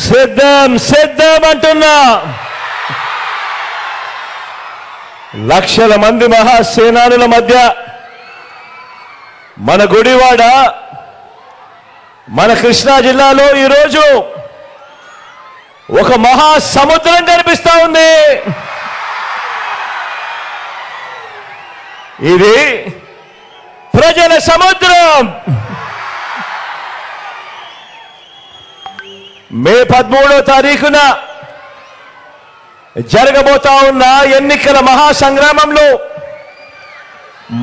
సిద్ధం సిద్ధం అంటున్నా. లక్షల మంది మహాసేనానుల మధ్య మన గుడివాడ, మన కృష్ణా జిల్లాలో ఈరోజు ఒక మహాసముద్రం కనిపిస్తా ఉంది. ఇది ప్రజల సముద్రం. మే 13వ తారీఖున జరగబోతా ఉన్న ఎన్నికల మహాసంగ్రామంలో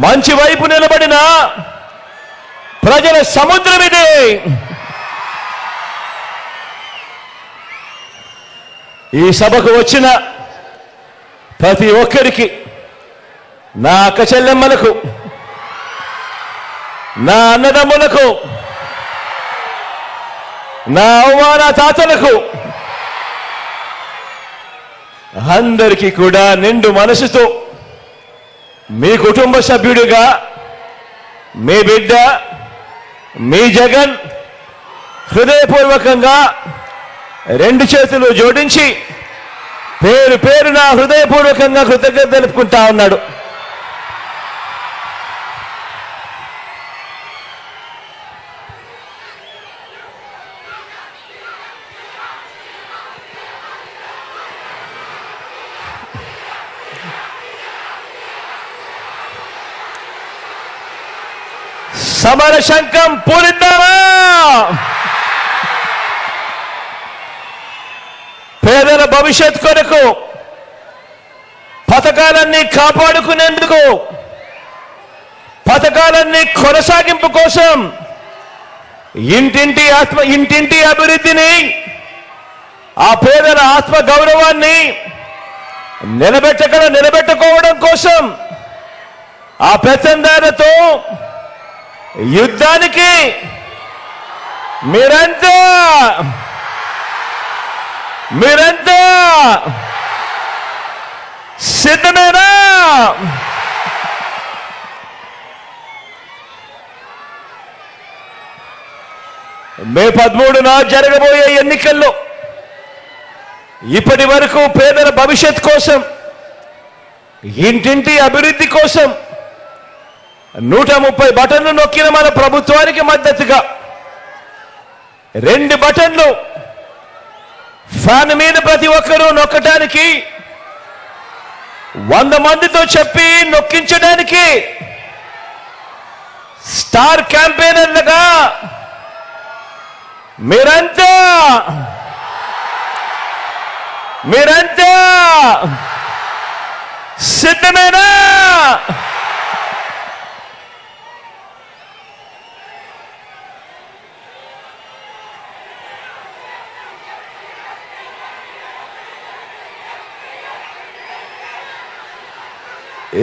మంచి వైపు నిలబడిన ప్రజల సముద్రం ఇది. ఈ సభకు వచ్చిన ప్రతి ఒక్కరికి, నా అక్క చెల్లెమ్మలకు, నా అన్నదమ్ములకు, నా అవ్వాన తాతలకు అందరికీ కూడా నిండు మనసుతో మీ కుటుంబ సభ్యుడిగా మీ బిడ్డ మీ జగన్ హృదయపూర్వకంగా రెండు చేతులు జోడించి పేరు పేరున హృదయపూర్వకంగా కృతజ్ఞత తెలుపుకుంటా ఉన్నాడు. సమర శంఖం పూరిద్దామా? పేదల భవిష్యత్ కొరకు, పథకాలన్నీ కాపాడుకునేందుకు, పథకాలన్నీ కొనసాగింపు కోసం, ఇంటింటి అభివృద్ధిని, ఆ పేదల ఆత్మ గౌరవాన్ని నిలబెట్టుకోవడం కోసం, ఆ పెత్తందారులతో యుద్ధానికి మీరంతా సిద్ధమేనా? మే 13న జరగబోయే ఎన్నికల్లో ఇప్పటి వరకు పేదల భవిష్యత్ కోసం, ఇంటింటి అభివృద్ధి కోసం 130 బటన్లు నొక్కిన మన ప్రభుత్వానికి మద్దతుగా 2 బటన్లు ఫ్యాన్ మీద ప్రతి ఒక్కరూ నొక్కడానికి, 100 మందితో చెప్పి నొక్కించడానికి స్టార్ క్యాంపెయినర్లుగా మీరంతా సిద్ధమేనా?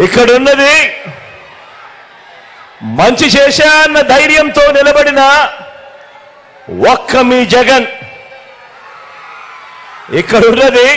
ఇక్కడున్నది మంచి చేశా అన్న ధైర్యంతో నిలబడిన ఒక్క మీ జగన్. ఇక్కడున్నది